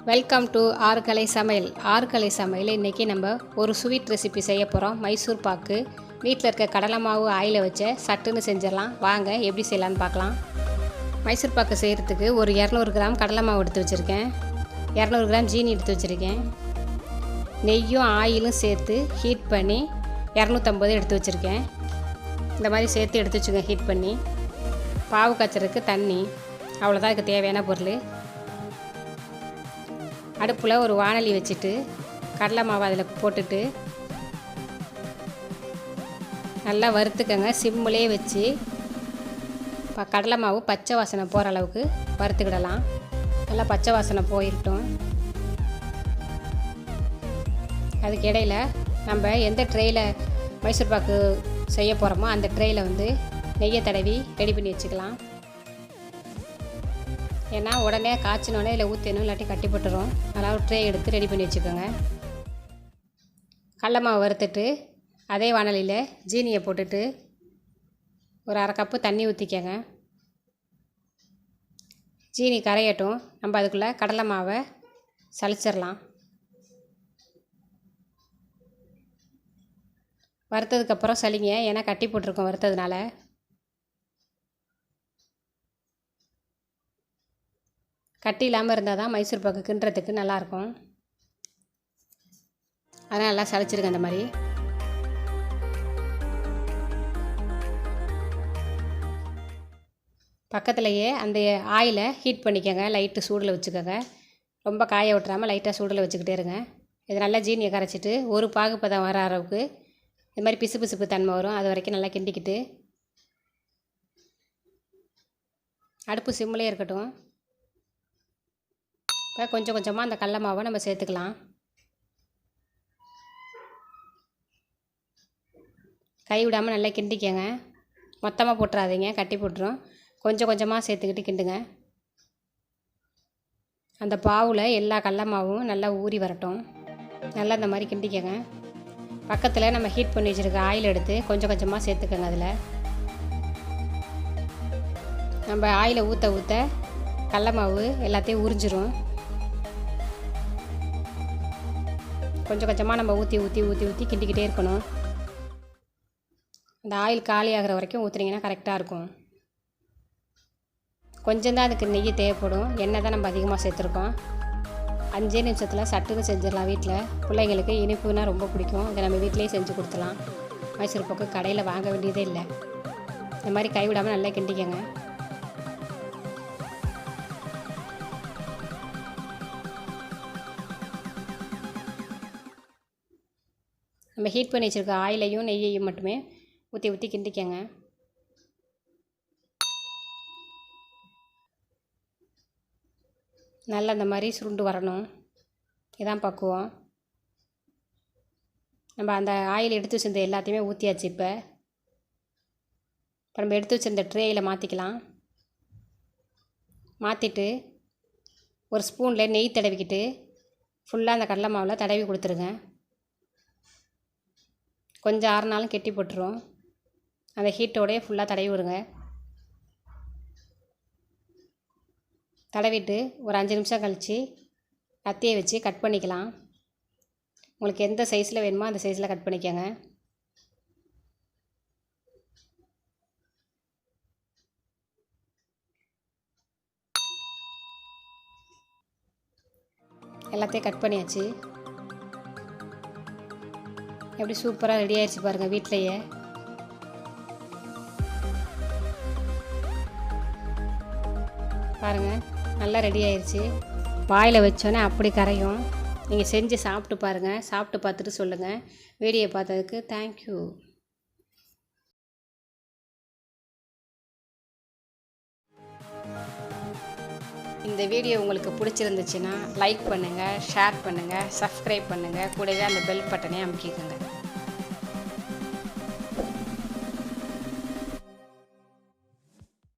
Welcome to ஆறுகலை சமையல். ஆறுகலை சமையல் இன்றைக்கி நம்ம ஒரு ஸ்வீட் ரெசிபி செய்ய போகிறோம். மைசூர் பாக்கு. வீட்டில் இருக்க கடலை மாவு ஆயில வச்ச சட்டுன்னு செஞ்சிடலாம். வாங்க எப்படி செய்யலான்னு பார்க்கலாம். மைசூர் பாக்கு செய்கிறதுக்கு ஒரு 200 கிராம் கடலை மாவு எடுத்து வச்சுருக்கேன். 200 கிராம் ஜீனி எடுத்து வச்சுருக்கேன். நெய்யும் ஆயிலும் சேர்த்து ஹீட் பண்ணி 250 எடுத்து வச்சுருக்கேன். இந்த மாதிரி சேர்த்து எடுத்து வச்சுக்கோங்க ஹீட் பண்ணி. பாவு காய்ச்சறதுக்கு தண்ணி, அவ்வளோதான் இதுக்கு தேவையான பொருள். அடுப்பில் ஒரு வாணலி வச்சுட்டு கடலை மாவு அதில் போட்டுட்டு நல்லா வறுத்துக்கங்க. சிம்மிலே வச்சு கடலை மாவு பச்சை வாசனை போகிற அளவுக்கு வறுத்துக்கிடலாம். நல்லா பச்சை வாசனை போயிட்டோம். அதுக்கு இடையில் நம்ம எந்த ட்ரேயில் மைசூர் பாக்கு செய்ய போகிறோமோ அந்த ட்ரேயில் நெய்யை தடவி ரெடி பண்ணி வச்சுக்கலாம். ஏன்னா உடனே காய்ச்சினோடனே இல்லை ஊற்றணும், இல்லாட்டி கட்டி போட்டுரும். அதனால் ஒரு ட்ரே எடுத்து ரெடி பண்ணி வச்சுக்கோங்க. கடலை மாவு வறுத்துட்டு அதே வாணலியில் ஜீனியை போட்டுட்டு ஒரு 1/2 கப்பு தண்ணி ஊற்றிக்கங்க. ஜீனி கரையட்டும். நம்ம அதுக்குள்ளே கடலை மாவை சலிச்சிடலாம். வறுத்ததுக்கப்புறம் சலிங்க, ஏன்னா கட்டி போட்டிருக்கோம் வறுத்ததுனால. கட்டி இல்லாமல் இருந்தால் தான் மைசூர் பாக்கு கிண்டுறதுக்கு நல்லாயிருக்கும். அதனால் நல்லா சளிச்சிருங்க. அந்த மாதிரி பக்கத்துலேயே அந்த ஆயிலை ஹீட் பண்ணிக்கோங்க. லைட்டு சூடில் வச்சுக்கோங்க. ரொம்ப காய விட்டுறாமல் லைட்டாக சூடில் வச்சுக்கிட்டே இருங்க. இது நல்லா ஜீனியை கரைச்சிட்டு ஒரு பாகுப்பதம் வர அளவுக்கு இது மாதிரி பிசு பிசுப்பு தன்மை வரும். அது வரைக்கும் நல்லா கிண்டிக்கிட்டு அடுப்பு சிம்மிலே இருக்கட்டும். இப்போ கொஞ்சம் கொஞ்சமாக அந்த கடலை மாவை நம்ம சேர்த்துக்கலாம். கை விடாமல் நல்லா கிண்டிக்கங்க. மொத்தமாக போட்டுறாதீங்க, கட்டி போட்டுரும். கொஞ்சம் கொஞ்சமாக சேர்த்துக்கிட்டு கிண்டுங்க. அந்த பாவில் எல்லா கடலை மாவும் நல்லா ஊறி வரட்டும். நல்லா இந்த மாதிரி கிண்டிக்கங்க. பக்கத்தில் நம்ம ஹீட் பண்ணி வச்சுருக்க ஆயில் எடுத்து கொஞ்சம் கொஞ்சமாக சேர்த்துக்கங்க. அதில் நம்ம ஆயிலை ஊற்ற ஊற்ற கடலை மாவு எல்லாத்தையும் உறிஞ்சிரும். கொஞ்சம் கொஞ்சமாக நம்ம ஊற்றி ஊற்றி ஊற்றி ஊற்றி கிண்டிக்கிட்டே இருக்கணும். அந்த ஆயில் காலி ஆகிற வரைக்கும் ஊற்றுனீங்கன்னா கரெக்டாக இருக்கும். கொஞ்சம் தான் அதுக்கு நெய் தேவைப்படும். எண்ணெய் தான் நம்ம அதிகமாக சேர்த்துருக்கோம். 5 நிமிஷத்தில் சட்டுன்னு செஞ்சிடலாம். வீட்டில் பிள்ளைங்களுக்கு இனிப்புனா ரொம்ப பிடிக்கும். இதை நம்ம வீட்டிலேயே செஞ்சு கொடுத்துலாம். மைசூர் பாக்கு கடையில் வாங்க வேண்டியதே இல்லை. இந்த மாதிரி கைவிடாமல் நல்லா கிண்டிக்கங்க. நம்ம ஹீட் பண்ணி வச்சுருக்க ஆயிலையும் நெய்யையும் மட்டுமே ஊற்றி ஊற்றி கிண்டிக்கங்க. நல்லா இந்த மாதிரி சுருண்டு வரணும். இதான் பக்குவம். நம்ம அந்த ஆயில் எடுத்து வச்சுருந்த எல்லாத்தையுமே ஊற்றியாச்சு. இப்போ நம்ம எடுத்து வச்சுருந்த ட்ரேயில் மாற்றிக்கலாம். மாற்றிட்டு ஒரு ஸ்பூனில் நெய் தடவிக்கிட்டு ஃபுல்லாக அந்த கடலை மாவில் தடவி கொடுத்துருங்க. கொஞ்சம் ஆறுனாலும் கெட்டி போட்டுரும். அந்த ஹீட்டோடையே ஃபுல்லாக தடவி விடுங்க. தடவிட்டு ஒரு 5 நிமிஷம் கழித்து கத்தியை வச்சு கட் பண்ணிக்கலாம். உங்களுக்கு எந்த சைஸில் வேணுமோ அந்த சைஸில் கட் பண்ணிக்கோங்க. எல்லாத்தையும் கட் பண்ணியாச்சு. எப்படி சூப்பராக ரெடி ஆயிடுச்சு பாருங்கள். வீட்டிலையே பாருங்கள், நல்லா ரெடி ஆயிடுச்சு. வாயில் வச்சோன்னே அப்படி கரையும். நீங்கள் செஞ்சு சாப்பிட்டு பாருங்கள். சாப்பிட்டு பார்த்துட்டு சொல்லுங்கள். வீடியோ பார்த்ததுக்கு தேங்க்யூ. இந்த வீடியோ உங்களுக்கு பிடிச்சிருந்துச்சுன்னா லைக் பண்ணுங்கள், ஷேர் பண்ணுங்கள், சப்ஸ்கிரைப் பண்ணுங்கள். கூடவே அந்த பெல் பட்டனை அமுக்கிக்கோங்க.